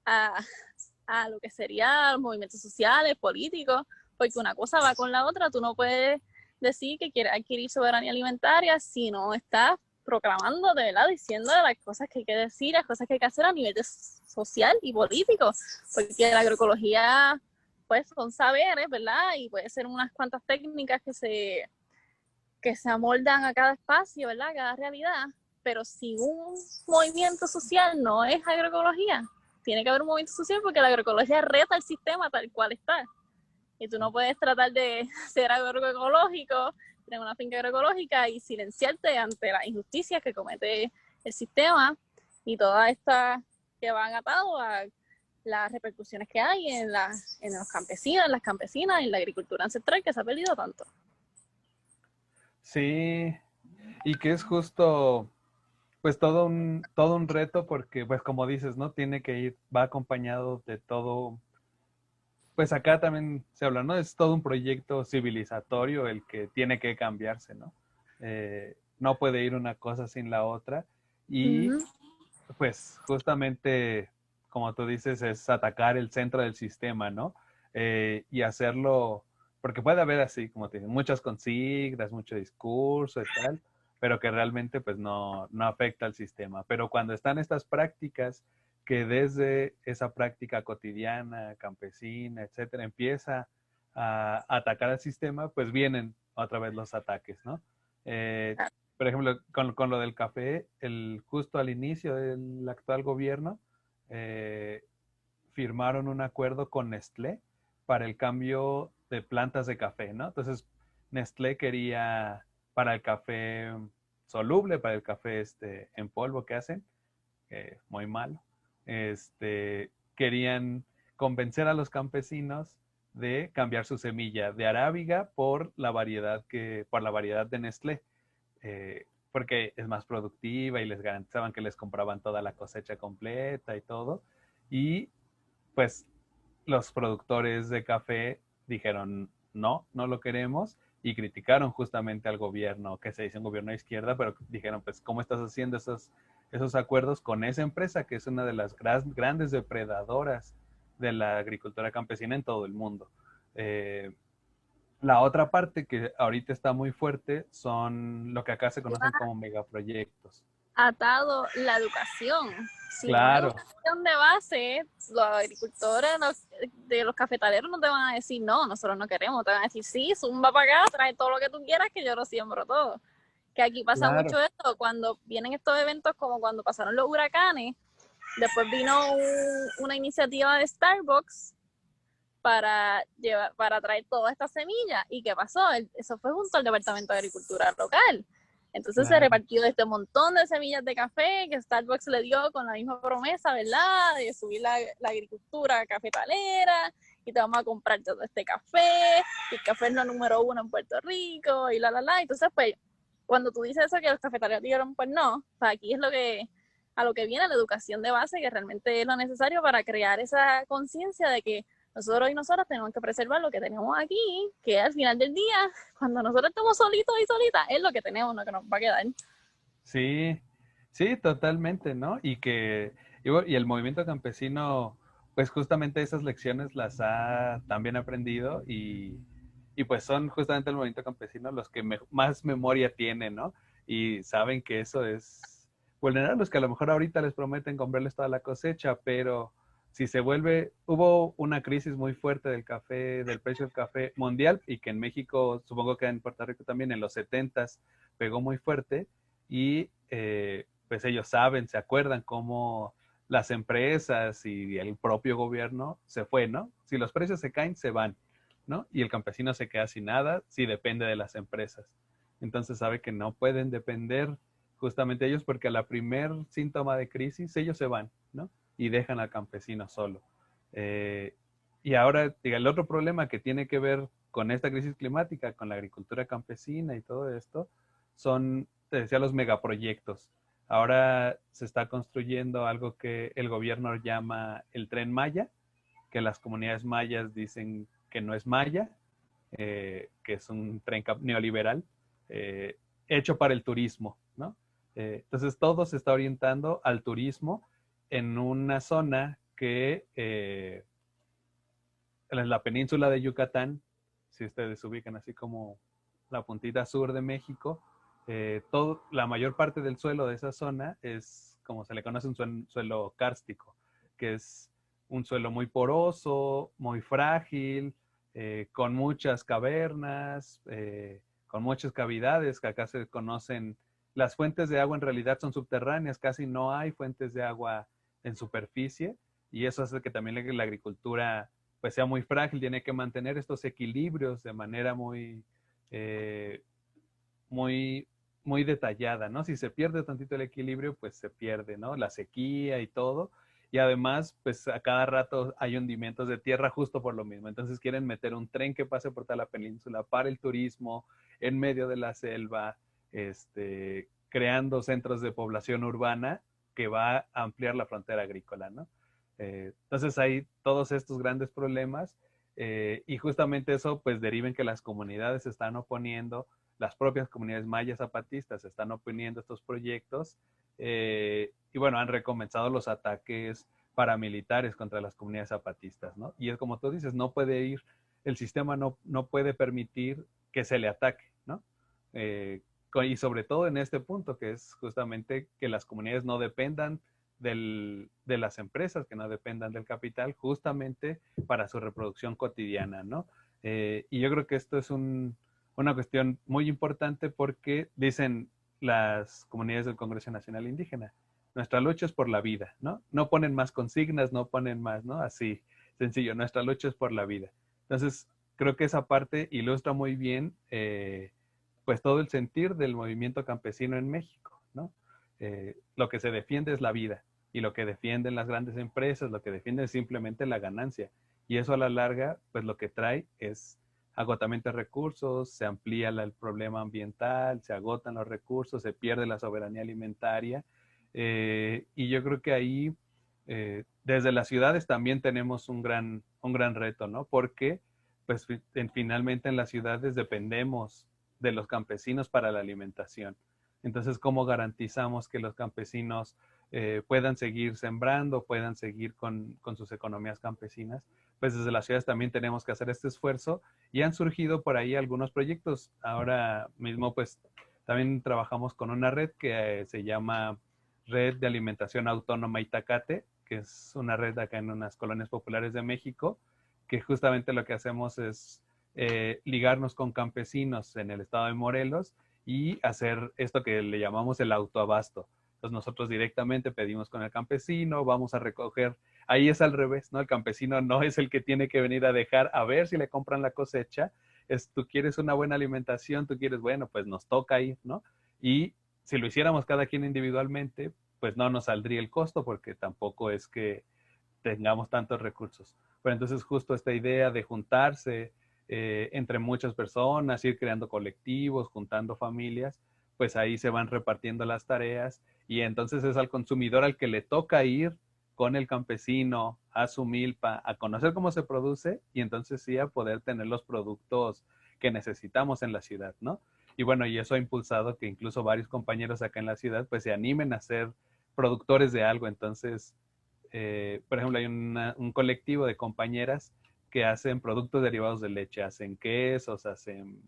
a lo que serían los movimientos sociales, políticos, porque una cosa va con la otra. Tú no puedes decir que quieres adquirir soberanía alimentaria si no estás proclamando, de verdad, diciendo las cosas que hay que decir, las cosas que hay que hacer a nivel social y político, porque la agroecología, pues, son saberes, ¿verdad? Y puede ser unas cuantas técnicas que se amoldan a cada espacio, ¿verdad? A cada realidad, pero si un movimiento social no es agroecología, tiene que haber un movimiento social porque la agroecología reta el sistema tal cual está. Y tú no puedes tratar de ser agroecológico, tener una finca agroecológica y silenciarte ante las injusticias que comete el sistema y todas estas que van atados a las repercusiones que hay en los campesinos, en las campesinas, en la agricultura ancestral que se ha perdido tanto. Sí, y que es justo, pues todo un reto porque, pues como dices, ¿no? Tiene que ir, va acompañado de todo, pues acá también se habla, ¿no? Es todo un proyecto civilizatorio el que tiene que cambiarse, ¿no? No puede ir una cosa sin la otra y pues justamente, como tú dices, es atacar el centro del sistema, ¿no? Y hacerlo, porque puede haber así, como te dicen, muchas consignas, mucho discurso y tal, pero que realmente pues no afecta al sistema. Pero cuando están estas prácticas, que desde esa práctica cotidiana, campesina, etcétera, empieza a atacar al sistema, pues vienen otra vez los ataques, ¿no? Por ejemplo, con lo del café, justo al inicio del actual gobierno, eh, firmaron un acuerdo con Nestlé para el cambio de plantas de café, ¿no? Entonces, Nestlé quería para el café soluble, para el café en polvo que hacen, muy malo, querían convencer a los campesinos de cambiar su semilla de arábiga por la variedad de Nestlé, porque es más productiva y les garantizaban que les compraban toda la cosecha completa y todo. Y pues los productores de café dijeron, no lo queremos, y criticaron justamente al gobierno, que se dice un gobierno de izquierda, pero dijeron, pues, ¿cómo estás haciendo esos acuerdos con esa empresa que es una de las grandes depredadoras de la agricultura campesina en todo el mundo? La otra parte que ahorita está muy fuerte son lo que acá se conocen como megaproyectos. Atado la educación. Si no hay Claro, educación de base, los agricultores de los cafetaleros no te van a decir no, nosotros no queremos, te van a decir sí, zumba para acá, trae todo lo que tú quieras que yo lo siembro todo. Que aquí pasa claro. mucho esto, cuando vienen estos eventos como cuando pasaron los huracanes, después vino una iniciativa de Starbucks para traer todas estas semillas. ¿Y qué pasó? Eso fue junto al Departamento de Agricultura local. Entonces se Claro. repartió este montón de semillas de café que Starbucks le dio con la misma promesa, ¿verdad? De subir la agricultura cafetalera y te vamos a comprar todo este café, y el café es lo número uno en Puerto Rico y la. Entonces, pues, cuando tú dices eso que los cafetaleros dijeron, pues no, pues aquí es a lo que viene la educación de base, que realmente es lo necesario para crear esa conciencia de que nosotros y nosotras tenemos que preservar lo que tenemos aquí, que al final del día, cuando nosotros estemos solitos y solitas, es lo que tenemos, lo que nos va a quedar. Sí, sí, totalmente, ¿no? Y el movimiento campesino, pues justamente esas lecciones las ha también aprendido y pues son justamente el movimiento campesino los que más memoria tienen, ¿no? Y saben que eso es vulnerar a los que a lo mejor ahorita les prometen comprarles toda la cosecha, pero si se vuelve, hubo una crisis muy fuerte del café, del precio del café mundial y que en México, supongo que en Puerto Rico también en los 70s pegó muy fuerte y pues ellos saben, se acuerdan cómo las empresas y el propio gobierno se fue, ¿no? Si los precios se caen, se van, ¿no? Y el campesino se queda sin nada si depende de las empresas. Entonces sabe que no pueden depender justamente ellos porque a la primer síntoma de crisis ellos se van, ¿no? Y dejan al campesino solo. Y ahora, diga, el otro problema que tiene que ver con esta crisis climática, con la agricultura campesina y todo esto, son, te decía, los megaproyectos. Ahora se está construyendo algo que el gobierno llama el Tren Maya, que las comunidades mayas dicen que no es maya, que es un tren neoliberal hecho para el turismo, ¿no? Entonces todo se está orientando al turismo en una zona que en la península de Yucatán, si ustedes se ubican así como la puntita sur de México, la mayor parte del suelo de esa zona es, como se le conoce, un suelo kárstico, que es un suelo muy poroso, muy frágil, con muchas cavernas, con muchas cavidades que acá se conocen. Las fuentes de agua en realidad son subterráneas, casi no hay fuentes de agua en superficie, y eso hace que también la agricultura pues sea muy frágil, tiene que mantener estos equilibrios de manera eh, muy, muy detallada, ¿no? Si se pierde tantito el equilibrio, pues se pierde, ¿no? La sequía y todo. Y además, pues a cada rato hay hundimientos de tierra justo por lo mismo. Entonces quieren meter un tren que pase por toda la península para el turismo, en medio de la selva, creando centros de población urbana que va a ampliar la frontera agrícola, ¿no? Entonces hay todos estos grandes problemas y justamente eso pues deriva en que las comunidades se están oponiendo, las propias comunidades mayas zapatistas se están oponiendo a estos proyectos y bueno, han recomenzado los ataques paramilitares contra las comunidades zapatistas, ¿no? Y es como tú dices, no puede ir, el sistema no puede permitir que se le ataque, ¿no? Y sobre todo en este punto, que es justamente que las comunidades no dependan de las empresas, que no dependan del capital, justamente para su reproducción cotidiana, ¿no? Y yo creo que esto es una cuestión muy importante porque dicen las comunidades del Congreso Nacional Indígena, nuestra lucha es por la vida, ¿no? No ponen más consignas, no ponen más, ¿no? Así, sencillo, nuestra lucha es por la vida. Entonces, creo que esa parte ilustra muy bien, pues, todo el sentir del movimiento campesino en México, ¿no? Lo que se defiende es la vida y lo que defienden las grandes empresas, lo que defienden es simplemente la ganancia. Y eso a la larga, pues lo que trae es agotamiento de recursos, se amplía el problema ambiental, se agotan los recursos, se pierde la soberanía alimentaria. Y yo creo que ahí, desde las ciudades también tenemos un gran reto, ¿no? Porque pues finalmente en las ciudades dependemos de los campesinos para la alimentación. Entonces, ¿cómo garantizamos que los campesinos puedan seguir sembrando, puedan seguir con sus economías campesinas? Pues desde las ciudades también tenemos que hacer este esfuerzo y han surgido por ahí algunos proyectos. Ahora mismo, pues también trabajamos con una red que se llama Red de Alimentación Autónoma Itacate, que es una red acá en unas colonias populares de México, que justamente lo que hacemos es ligarnos con campesinos en el estado de Morelos y hacer esto que le llamamos el autoabasto. Entonces nosotros directamente pedimos con el campesino, vamos a recoger, ahí es al revés, ¿no? El campesino no es el que tiene que venir a dejar a ver si le compran la cosecha, es tú quieres una buena alimentación, tú quieres, bueno, pues nos toca ir, ¿no? Y si lo hiciéramos cada quien individualmente, pues no nos saldría el costo porque tampoco es que tengamos tantos recursos. Pero entonces justo esta idea de juntarse entre muchas personas, ir creando colectivos, juntando familias, pues ahí se van repartiendo las tareas y entonces es al consumidor al que le toca ir con el campesino a su milpa, a conocer cómo se produce y entonces sí a poder tener los productos que necesitamos en la ciudad, ¿no? Y bueno, y eso ha impulsado que incluso varios compañeros acá en la ciudad pues se animen a ser productores de algo. Entonces, por ejemplo, hay un colectivo de compañeras que hacen productos derivados de leche, hacen quesos, hacen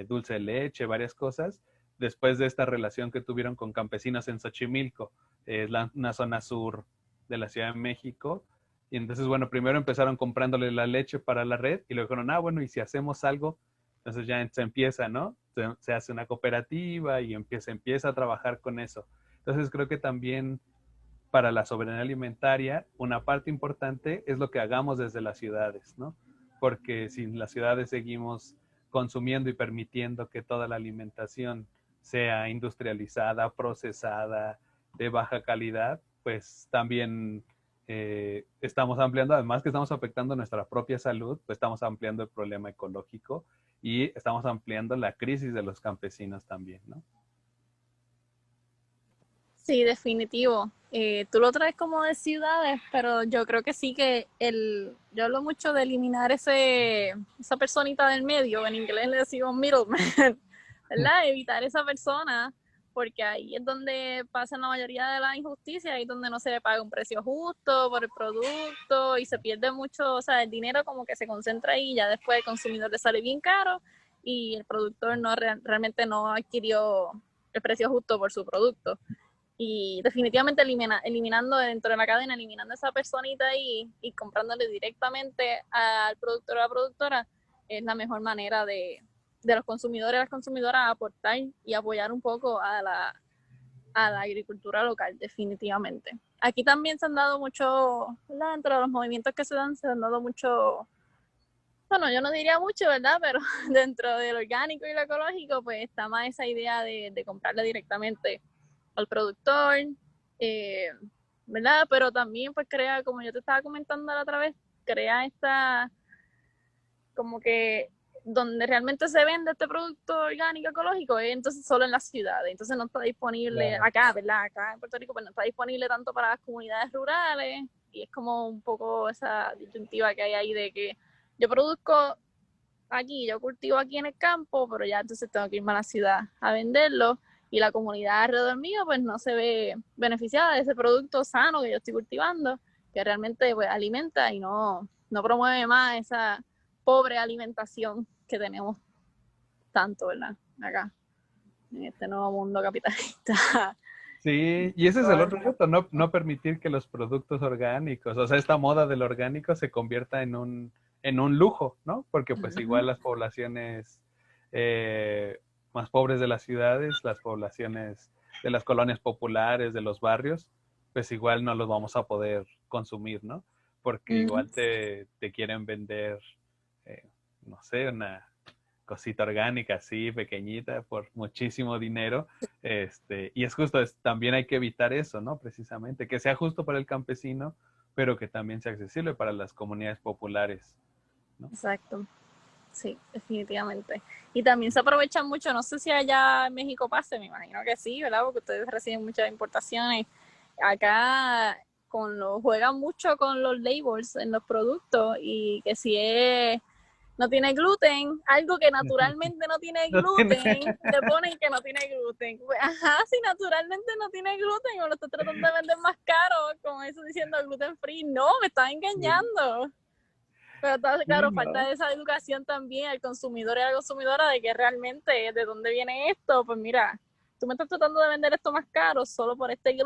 dulce de leche, varias cosas, después de esta relación que tuvieron con campesinos en Xochimilco, es una zona sur de la Ciudad de México. Y entonces, bueno, primero empezaron comprándole la leche para la red y luego dijeron, ah, bueno, y si hacemos algo, entonces ya se empieza, ¿no? Se hace una cooperativa y empieza a trabajar con eso. Entonces creo que también para la soberanía alimentaria, una parte importante es lo que hagamos desde las ciudades, ¿no? Porque si en las ciudades seguimos consumiendo y permitiendo que toda la alimentación sea industrializada, procesada, de baja calidad, pues también estamos ampliando, además que estamos afectando nuestra propia salud, pues estamos ampliando el problema ecológico y estamos ampliando la crisis de los campesinos también, ¿no? Sí, definitivo. Tú lo traes como de ciudades, pero yo creo que sí que yo hablo mucho de eliminar esa personita del medio, en inglés le decimos middleman, ¿verdad? Evitar esa persona, porque ahí es donde pasan la mayoría de las injusticias, ahí es donde no se le paga un precio justo por el producto y se pierde mucho, o sea, el dinero como que se concentra ahí y ya después el consumidor le sale bien caro y el productor realmente no adquirió el precio justo por su producto. Y definitivamente eliminando dentro de la cadena, eliminando esa personita ahí y comprándole directamente al productor o a la productora es la mejor manera de los consumidores y las consumidoras aportar y apoyar un poco a la agricultura local, definitivamente. Aquí también se han dado mucho, ¿verdad? Dentro de los movimientos que se han dado mucho, bueno, yo no diría mucho, ¿verdad? Pero dentro del orgánico y lo ecológico, pues está más esa idea de comprarle directamente al productor, eh, ¿verdad? Pero también pues crea, como yo te estaba comentando la otra vez, crea esta, como que donde realmente se vende este producto orgánico ecológico es entonces solo en las ciudades, entonces no está disponible Claro. acá, ¿verdad? Acá en Puerto Rico pues no está disponible tanto para las comunidades rurales y es como un poco esa disyuntiva que hay ahí de que yo produzco aquí, yo cultivo aquí en el campo, pero ya entonces tengo que irme a la ciudad a venderlo y la comunidad alrededor mío pues no se ve beneficiada de ese producto sano que yo estoy cultivando, que realmente pues alimenta y no promueve más esa pobre alimentación que tenemos tanto, ¿verdad? Acá, en este nuevo mundo capitalista. Sí, y ese es el otro reto, no permitir que los productos orgánicos, o sea, esta moda del orgánico se convierta en un lujo, ¿no? Porque pues igual las poblaciones más pobres de las ciudades, las poblaciones de las colonias populares, de los barrios, pues igual no los vamos a poder consumir, ¿no? Porque igual te quieren vender, eh, no sé, una cosita orgánica así, pequeñita, por muchísimo dinero. Y es justo, también hay que evitar eso, ¿no? Precisamente, que sea justo para el campesino, pero que también sea accesible para las comunidades populares, ¿no? Exacto. Sí, definitivamente. Y también se aprovechan mucho, no sé si allá en México pase, me imagino que sí, ¿verdad? Porque ustedes reciben muchas importaciones. Acá juegan mucho con los labels en los productos y que si es, no tiene gluten, algo que naturalmente no tiene No tiene... gluten, le ponen que no tiene gluten. Pues, ajá, si naturalmente no tiene gluten, o lo estoy tratando de vender más caro, con eso diciendo gluten free, no, me están engañando. Pero Sí, claro, falta ¿no? esa educación también al consumidor y a la consumidora de que realmente de dónde viene esto. Pues mira, tú me estás tratando de vender esto más caro solo por este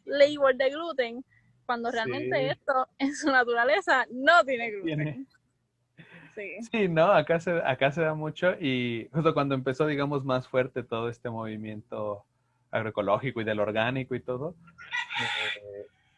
label de gluten, cuando realmente Sí, esto en su naturaleza no tiene tiene. gluten. Sí. Sí, no, acá se da mucho y justo cuando empezó, digamos, más fuerte todo este movimiento agroecológico y del orgánico y todo,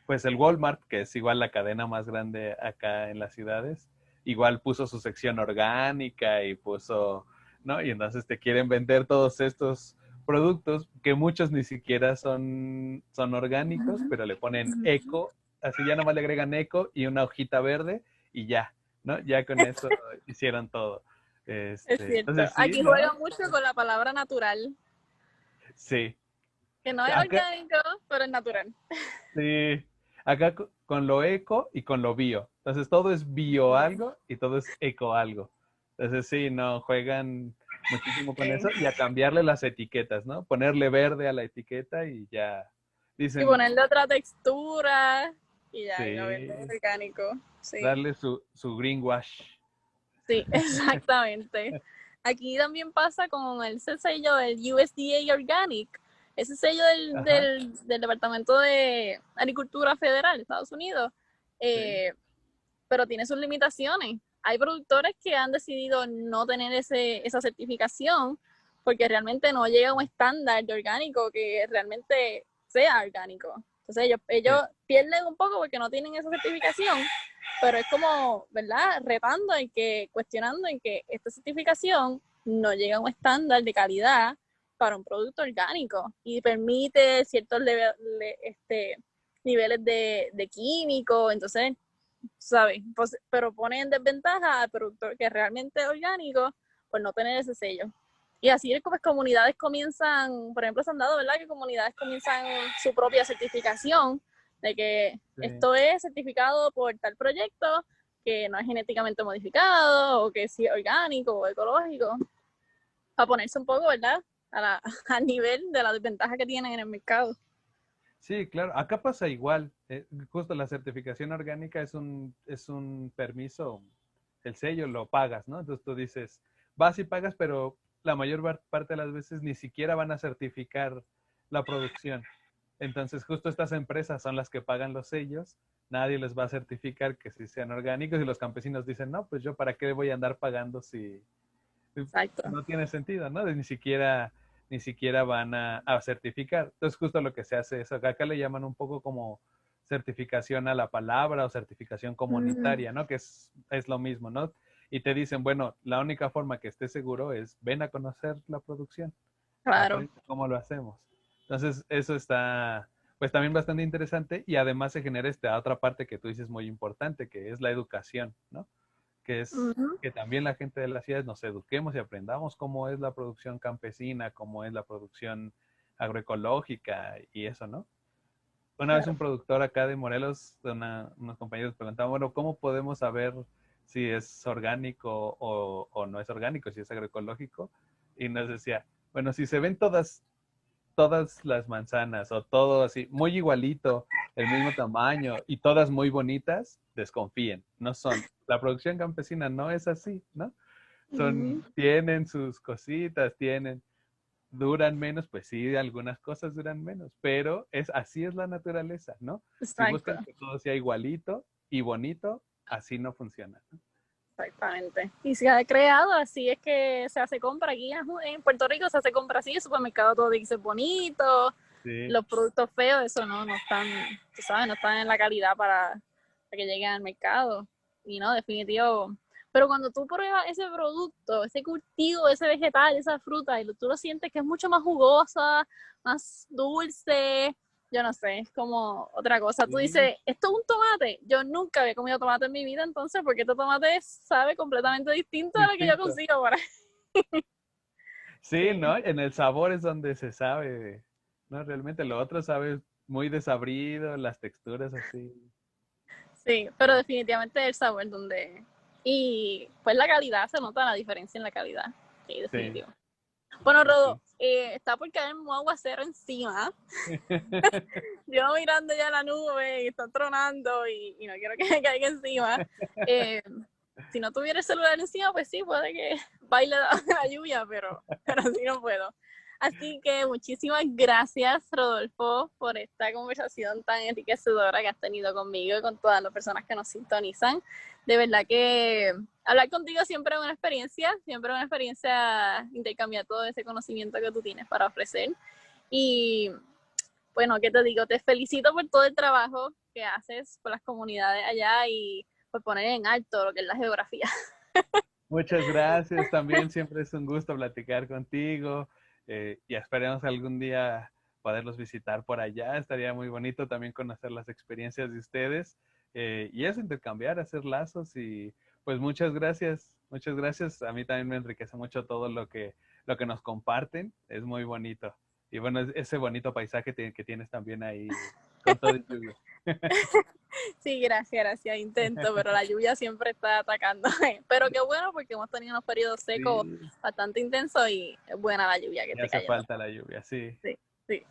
pues el Walmart, que es igual la cadena más grande acá en las ciudades, igual puso su sección orgánica y puso, ¿no? Y entonces te quieren vender todos estos productos que muchos ni siquiera son orgánicos, pero le ponen eco, así ya nomás le agregan eco y una hojita verde y ya, ¿no? Ya con eso hicieron todo. Es cierto. Entonces sí, Aquí ¿no? juega mucho con la palabra natural, Sí. que no es Acá, orgánico, pero es natural. sí, acá con lo eco y con lo bio. Entonces todo es bio algo y todo es eco algo. Entonces sí, no, juegan muchísimo con eso y a cambiarle las etiquetas, ¿no? Ponerle verde a la etiqueta y ya Y dicen, ponerle otra textura y ya, y lo venden sí, orgánico. Sí. darle su greenwash. Sí, exactamente. Aquí también pasa con el sello del USDA Organic, ese sello Ajá, del Departamento de Agricultura Federal de Estados Unidos, sí, eh, pero tiene sus limitaciones. Hay productores que han decidido no tener esa certificación porque realmente no llega a un estándar de orgánico que realmente sea orgánico. Entonces ellos sí, pierden un poco porque no tienen esa certificación, pero es como, ¿verdad? Retando y que, cuestionando en que esta certificación no llega a un estándar de calidad para un producto orgánico y permite ciertos niveles de químicos, entonces, ¿sabes? Pues, pero pone en desventaja al productor que realmente es orgánico por no tener ese sello. Y así pues comunidades comienzan, por ejemplo, se han dado, ¿verdad? Que comunidades comienzan su propia certificación de que Sí. esto es certificado por tal proyecto, que no es genéticamente modificado, o que sí es orgánico o ecológico, para ponerse un poco, ¿verdad? Al nivel de la desventaja que tienen en el mercado. Sí, claro. Acá pasa igual. Justo la certificación orgánica es un permiso, el sello lo pagas, ¿no? Entonces tú dices, vas y pagas, pero la mayor parte de las veces ni siquiera van a certificar la producción. Entonces justo estas empresas son las que pagan los sellos, nadie les va a certificar que sí sean orgánicos y los campesinos dicen, no, pues yo para qué voy a andar pagando si Exacto. no tiene sentido, ¿no? Ni siquiera van a certificar. Entonces, justo lo que se hace es, acá le llaman un poco como certificación a la palabra o certificación comunitaria, ¿no? Que es lo mismo, ¿no? Y te dicen, bueno, la única forma que estés seguro es ven a conocer la producción, Claro. aprende cómo lo hacemos. Entonces, eso está, pues también bastante interesante y además se genera esta otra parte que tú dices muy importante, que es la educación, ¿no? Que es Uh-huh. que también la gente de las ciudades nos eduquemos y aprendamos cómo es la producción campesina, cómo es la producción agroecológica y eso, ¿no? Una vez Claro. un productor acá de Morelos, unos compañeros preguntaban, bueno, ¿cómo podemos saber si es orgánico o no es orgánico, si es agroecológico? Y nos decía, bueno, si se ven todas las manzanas o todo así, muy igualito, el mismo tamaño y todas muy bonitas, desconfíen, no son. La producción campesina no es así, ¿no? Uh-huh. Tienen sus cositas, duran menos, pues sí, algunas cosas duran menos, pero así es la naturaleza, ¿no? Si Exacto. buscan que todo sea igualito y bonito, así no funciona, ¿no? Exactamente. Y se ha creado, así es que se hace compra aquí en Puerto Rico, se hace compra así, el supermercado todo dice bonito, Sí, los productos feos, eso no están, tú sabes, no están en la calidad para que lleguen al mercado. Y no, definitivo. Pero cuando tú pruebas ese producto, ese cultivo, ese vegetal, esa fruta, y tú lo sientes que es mucho más jugosa, más dulce, yo no sé, es como otra cosa. Tú sí, dices, ¿esto es un tomate? Yo nunca había comido tomate en mi vida, entonces, porque este tomate sabe completamente distinto a lo que yo distinto. consigo ahora. Sí, Sí, ¿no? En el sabor es donde se sabe, ¿no? Realmente lo otro sabe muy desabrido, las texturas así. sí, pero definitivamente el sabor donde... Y pues la calidad, se nota la diferencia en la calidad. Sí, Sí, definitivo. Bueno, sí, Rodo, sí. está por caer un aguacero encima. Yo mirando ya la nube y está tronando y no quiero que me caiga encima. Eh, si no tuviera el celular encima, pues sí, puede que baile la lluvia, pero así no puedo. Así que muchísimas gracias, Rodolfo, por esta conversación tan enriquecedora que has tenido conmigo y con todas las personas que nos sintonizan. De verdad que hablar contigo siempre es una experiencia intercambiar todo ese conocimiento que tú tienes para ofrecer. Y bueno, ¿qué te digo? Te felicito por todo el trabajo que haces por las comunidades allá y por poner en alto lo que es la geografía. Muchas gracias. También siempre es un gusto platicar contigo y esperemos algún día poderlos visitar por allá. Estaría muy bonito también conocer las experiencias de ustedes y eso, intercambiar, hacer lazos y pues muchas gracias. Muchas gracias. A mí también me enriquece mucho todo lo que nos comparten. Es muy bonito. Y bueno, ese bonito paisaje que tienes también ahí con todo el lluvia. Sí, gracias, intento, pero la lluvia siempre está atacando. Pero qué bueno porque hemos tenido unos periodos secos Sí, bastante intensos y es buena la lluvia que me esté hace cayendo. falta la lluvia, sí. Sí, sí.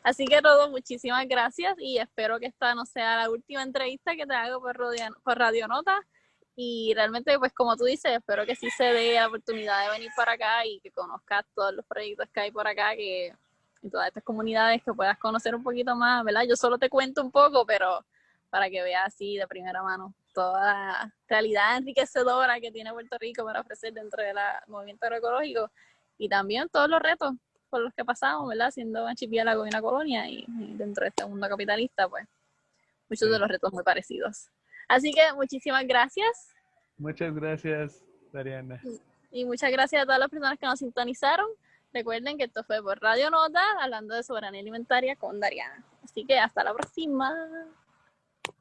Así que, Rodo, muchísimas gracias y espero que esta no sea la última entrevista que te hago por Radio Nota. Y realmente, pues como tú dices, espero que sí se dé la oportunidad de venir para acá y que conozcas todos los proyectos que hay por acá, que en todas estas comunidades que puedas conocer un poquito más, ¿verdad? Yo solo te cuento un poco, pero para que veas así de primera mano toda la realidad enriquecedora que tiene Puerto Rico para ofrecer dentro del movimiento agroecológico y también todos los retos por los que pasamos, ¿verdad? Siendo un archipiélago y una colonia y dentro de este mundo capitalista, pues muchos de Sí. los retos muy parecidos. Así que muchísimas gracias Muchas gracias, Dariana. y muchas gracias a todas las personas que nos sintonizaron. Recuerden que esto fue por Radio Nota, hablando de soberanía alimentaria con Dariana. Así que hasta la próxima.